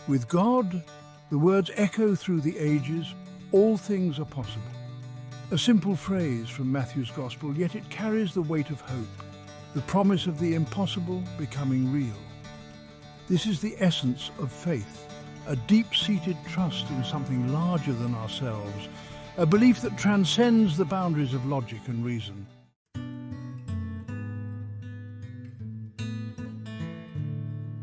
With God, the words echo through the ages, all things are possible. A simple phrase from Matthew's Gospel, yet it carries the weight of hope, the promise of the impossible becoming real. This is the essence of faith, a deep-seated trust in something larger than ourselves, a belief that transcends the boundaries of logic and reason.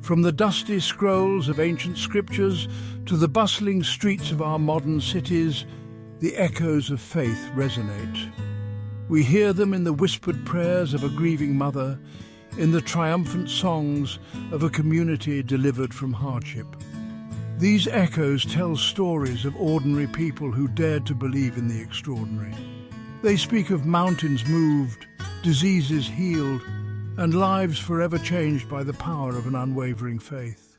From the dusty scrolls of ancient scriptures to the bustling streets of our modern cities, the echoes of faith resonate. We hear them in the whispered prayers of a grieving mother, in the triumphant songs of a community delivered from hardship. These echoes tell stories of ordinary people who dared to believe in the extraordinary. They speak of mountains moved, diseases healed, and lives forever changed by the power of an unwavering faith.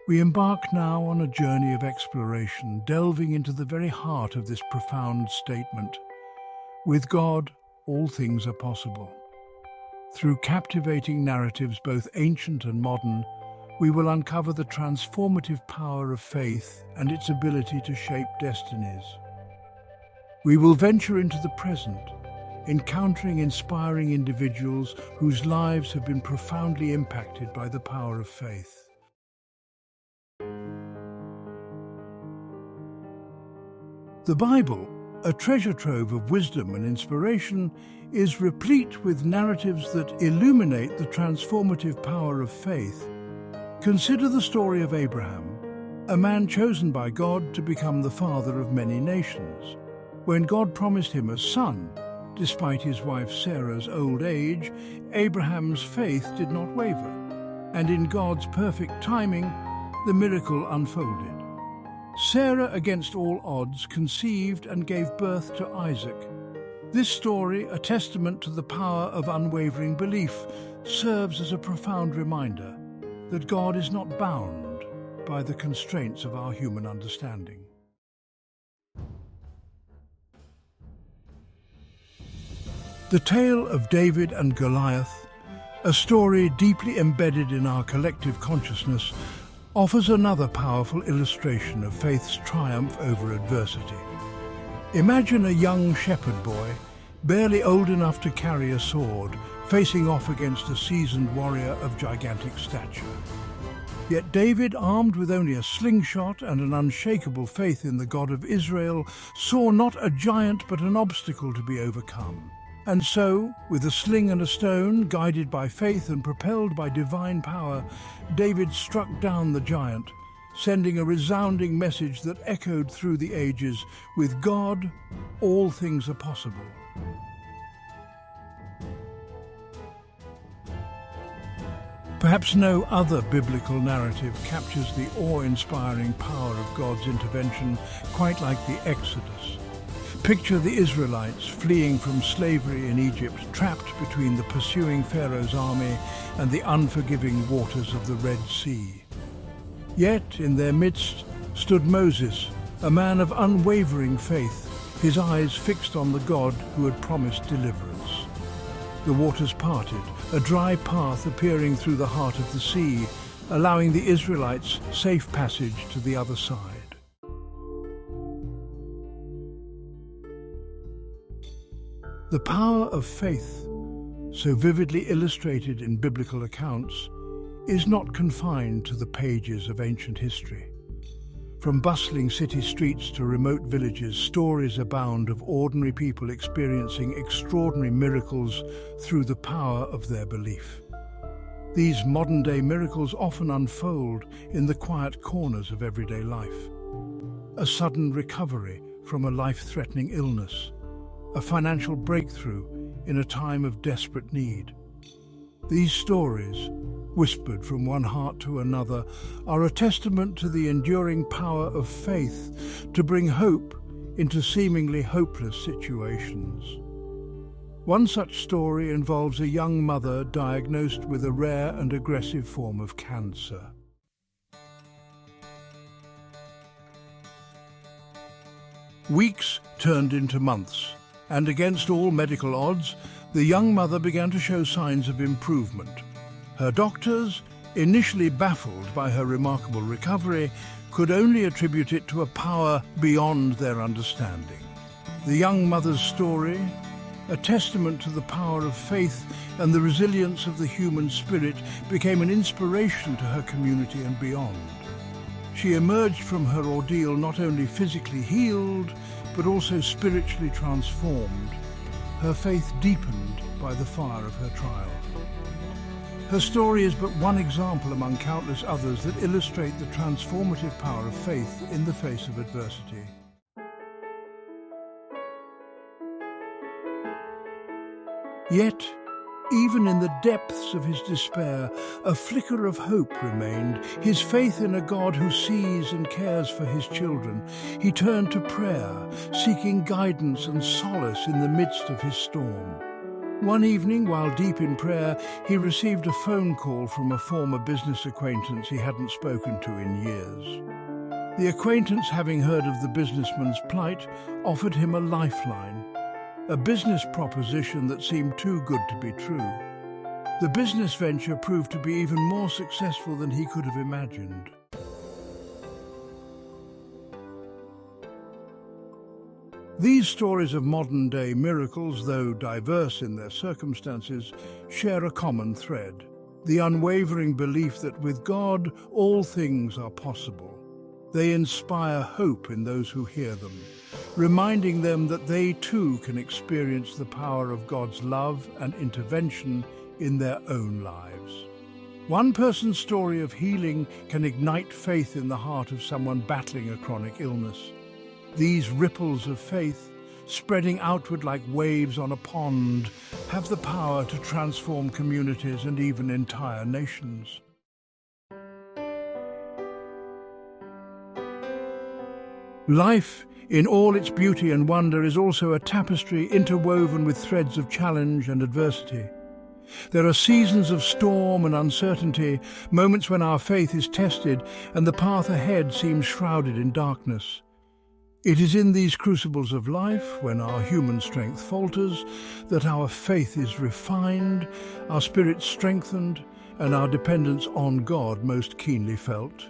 We embark now on a journey of exploration, delving into the very heart of this profound statement. With God, all things are possible. Through captivating narratives, both ancient and modern, we will uncover the transformative power of faith and its ability to shape destinies. We will venture into the present, encountering inspiring individuals whose lives have been profoundly impacted by the power of faith. The Bible, a treasure trove of wisdom and inspiration, is replete with narratives that illuminate the transformative power of faith. Consider the story of Abraham, a man chosen by God to become the father of many nations. When God promised him a son, despite his wife Sarah's old age, Abraham's faith did not waver, and in God's perfect timing, the miracle unfolded. Sarah, against all odds, conceived and gave birth to Isaac. This story, a testament to the power of unwavering belief, serves as a profound reminder that God is not bound by the constraints of our human understanding. The tale of David and Goliath, a story deeply embedded in our collective consciousness, offers another powerful illustration of faith's triumph over adversity. Imagine a young shepherd boy, barely old enough to carry a sword, facing off against a seasoned warrior of gigantic stature. Yet David, armed with only a slingshot and an unshakable faith in the God of Israel, saw not a giant but an obstacle to be overcome. And so, with a sling and a stone, guided by faith and propelled by divine power, David struck down the giant, sending a resounding message that echoed through the ages: with God, all things are possible. Perhaps no other biblical narrative captures the awe-inspiring power of God's intervention quite like the Exodus. Picture the Israelites fleeing from slavery in Egypt, trapped between the pursuing Pharaoh's army and the unforgiving waters of the Red Sea. Yet in their midst stood Moses, a man of unwavering faith, his eyes fixed on the God who had promised deliverance. The waters parted, a dry path appearing through the heart of the sea, allowing the Israelites safe passage to the other side. The power of faith, so vividly illustrated in biblical accounts, is not confined to the pages of ancient history. From bustling city streets to remote villages, stories abound of ordinary people experiencing extraordinary miracles through the power of their belief. These modern-day miracles often unfold in the quiet corners of everyday life. A sudden recovery from a life-threatening illness, a financial breakthrough in a time of desperate need. These stories, whispered from one heart to another, are a testament to the enduring power of faith to bring hope into seemingly hopeless situations. One such story involves a young mother diagnosed with a rare and aggressive form of cancer. Weeks turned into months, And against all medical odds, the young mother began to show signs of improvement. Her doctors, initially baffled by her remarkable recovery, could only attribute it to a power beyond their understanding. The young mother's story, a testament to the power of faith and the resilience of the human spirit, became an inspiration to her community and beyond. She emerged from her ordeal not only physically healed, but also spiritually transformed, her faith deepened by the fire of her trial. Her story is but one example among countless others that illustrate the transformative power of faith in the face of adversity. Yet, even in the depths of his despair, a flicker of hope remained. His faith in a God who sees and cares for his children. He turned to prayer, seeking guidance and solace in the midst of his storm. One evening, while deep in prayer, he received a phone call from a former business acquaintance he hadn't spoken to in years. The acquaintance, having heard of the businessman's plight, offered him a lifeline. A business proposition that seemed too good to be true. The business venture proved to be even more successful than he could have imagined. These stories of modern-day miracles, though diverse in their circumstances, share a common thread: the unwavering belief that with God all things are possible. They inspire hope in those who hear them, reminding them that they too can experience the power of God's love and intervention in their own lives. One person's story of healing can ignite faith in the heart of someone battling a chronic illness. These ripples of faith, spreading outward like waves on a pond, have the power to transform communities and even entire nations. Life, in all its beauty and wonder, is also a tapestry interwoven with threads of challenge and adversity. There are seasons of storm and uncertainty, moments when our faith is tested and the path ahead seems shrouded in darkness. It is in these crucibles of life, when our human strength falters, that our faith is refined, our spirit strengthened, and our dependence on God most keenly felt.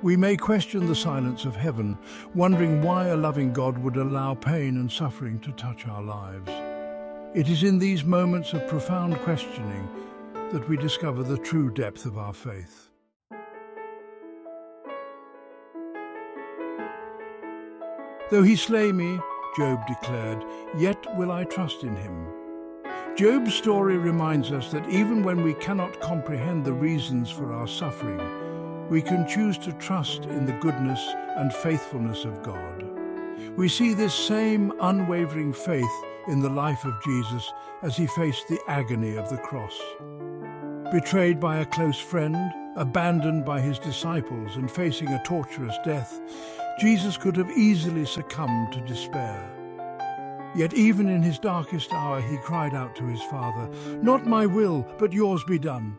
We may question the silence of heaven, wondering why a loving God would allow pain and suffering to touch our lives. It is in these moments of profound questioning that we discover the true depth of our faith. Though he slay me, Job declared, yet will I trust in him. Job's story reminds us that even when we cannot comprehend the reasons for our suffering, we can choose to trust in the goodness and faithfulness of God. We see this same unwavering faith in the life of Jesus as he faced the agony of the cross. Betrayed by a close friend, abandoned by his disciples, and facing a torturous death, Jesus could have easily succumbed to despair. Yet even in his darkest hour, he cried out to his Father, "Not my will, but yours be done."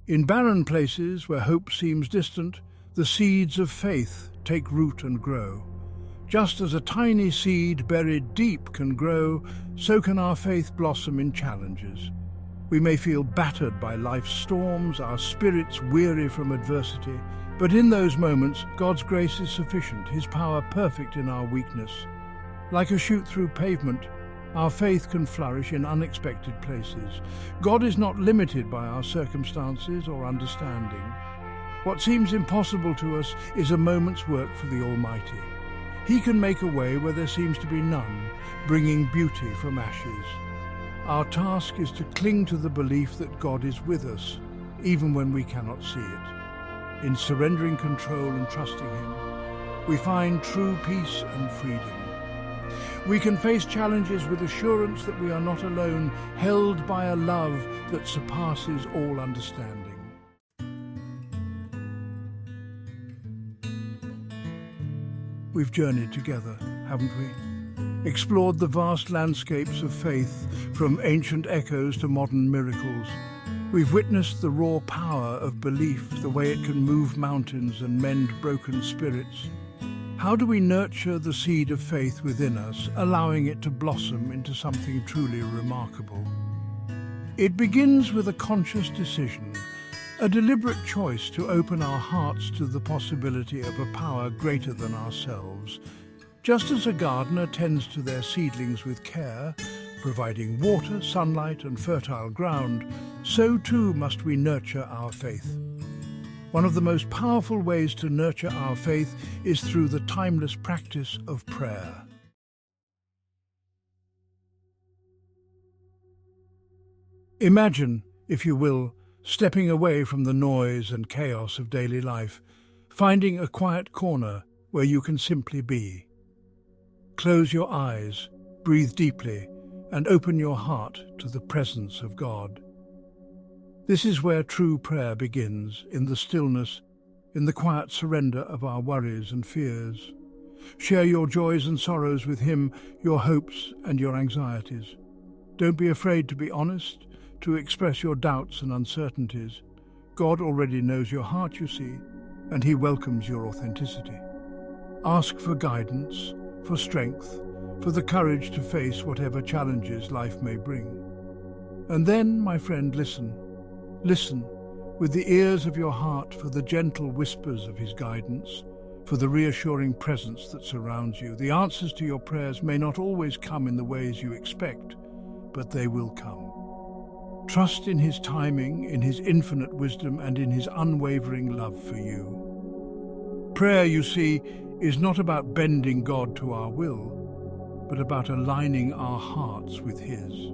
In barren places where hope seems distant, the seeds of faith take root and grow. Just as a tiny seed buried deep can grow, so can our faith blossom in challenges. We may feel battered by life's storms, our spirits weary from adversity, but in those moments, God's grace is sufficient, his power perfect in our weakness. Like a shoot through pavement, our faith can flourish in unexpected places. God is not limited by our circumstances or understanding. What seems impossible to us is a moment's work for the Almighty. He can make a way where there seems to be none, bringing beauty from ashes. Our task is to cling to the belief that God is with us, even when we cannot see it. In surrendering control and trusting him, we find true peace and freedom. We can face challenges with assurance that we are not alone, held by a love that surpasses all understanding. We've journeyed together, haven't we? Explored the vast landscapes of faith, from ancient echoes to modern miracles. We've witnessed the raw power of belief, the way it can move mountains and mend broken spirits. How do we nurture the seed of faith within us, allowing it to blossom into something truly remarkable? It begins with a conscious decision, a deliberate choice to open our hearts to the possibility of a power greater than ourselves. Just as a gardener tends to their seedlings with care, providing water, sunlight and fertile ground, so too must we nurture our faith. One of the most powerful ways to nurture our faith is through the timeless practice of prayer. Imagine, if you will, stepping away from the noise and chaos of daily life, finding a quiet corner where you can simply be. Close your eyes, breathe deeply, and open your heart to the presence of God. This is where true prayer begins, in the stillness, in the quiet surrender of our worries and fears. Share your joys and sorrows with Him, your hopes and your anxieties. Don't be afraid to be honest, to express your doubts and uncertainties. God already knows your heart, you see, and He welcomes your authenticity. Ask for guidance, for strength, for the courage to face whatever challenges life may bring. And then, my friend, listen. Listen with the ears of your heart for the gentle whispers of His guidance, for the reassuring presence that surrounds you. The answers to your prayers may not always come in the ways you expect, but they will come. Trust in His timing, in His infinite wisdom, and in His unwavering love for you. Prayer, you see, is not about bending God to our will, but about aligning our hearts with His.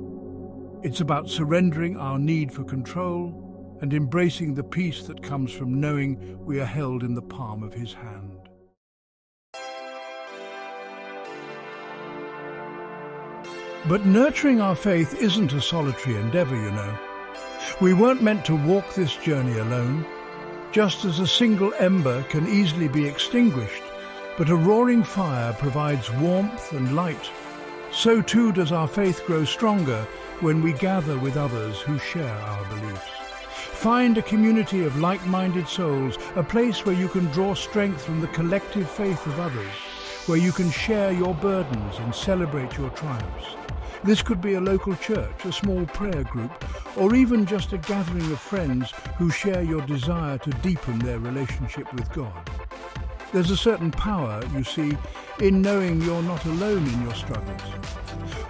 It's about surrendering our need for control and embracing the peace that comes from knowing we are held in the palm of His hand. But nurturing our faith isn't a solitary endeavor, you know. We weren't meant to walk this journey alone. Just as a single ember can easily be extinguished, but a roaring fire provides warmth and light, so too does our faith grow stronger when we gather with others who share our beliefs. Find a community of like-minded souls, a place where you can draw strength from the collective faith of others, where you can share your burdens and celebrate your triumphs. This could be a local church, a small prayer group, or even just a gathering of friends who share your desire to deepen their relationship with God. There's a certain power, you see, in knowing you're not alone in your struggles.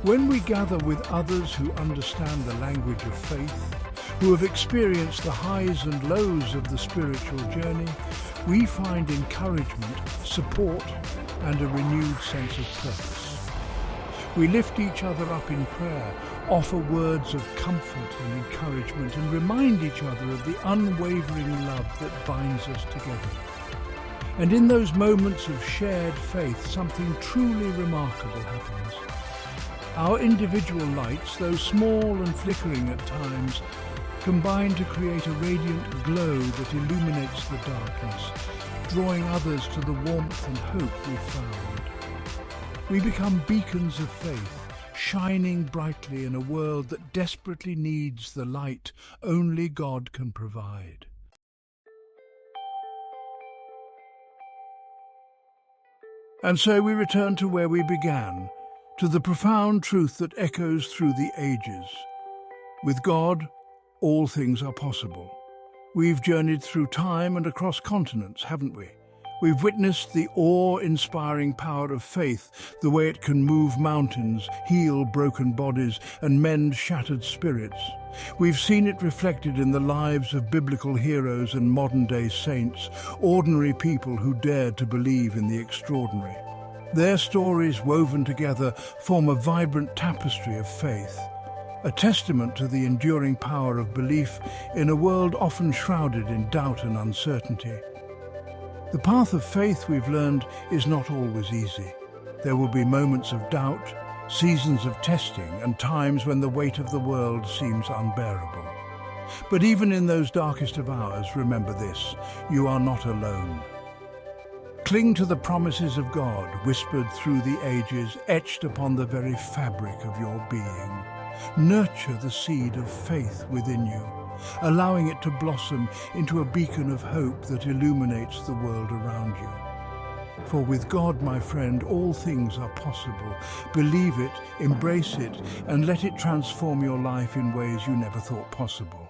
When we gather with others who understand the language of faith, who have experienced the highs and lows of the spiritual journey, we find encouragement, support, and a renewed sense of purpose. We lift each other up in prayer, offer words of comfort and encouragement, and remind each other of the unwavering love that binds us together. And in those moments of shared faith, something truly remarkable happens. Our individual lights, though small and flickering at times, combine to create a radiant glow that illuminates the darkness, drawing others to the warmth and hope we've found. We become beacons of faith, shining brightly in a world that desperately needs the light only God can provide. And so we return to where we began, to the profound truth that echoes through the ages. With God, all things are possible. We've journeyed through time and across continents, haven't we? We've witnessed the awe-inspiring power of faith, the way it can move mountains, heal broken bodies, and mend shattered spirits. We've seen it reflected in the lives of biblical heroes and modern-day saints, ordinary people who dared to believe in the extraordinary. Their stories, woven together, form a vibrant tapestry of faith, a testament to the enduring power of belief in a world often shrouded in doubt and uncertainty. The path of faith, we've learned, is not always easy. There will be moments of doubt, seasons of testing, and times when the weight of the world seems unbearable. But even in those darkest of hours, remember this: you are not alone. Cling to the promises of God, whispered through the ages, etched upon the very fabric of your being. Nurture the seed of faith within you. allowing it to blossom into a beacon of hope that illuminates the world around you. For with God, my friend, all things are possible. Believe it, embrace it, and let it transform your life in ways you never thought possible.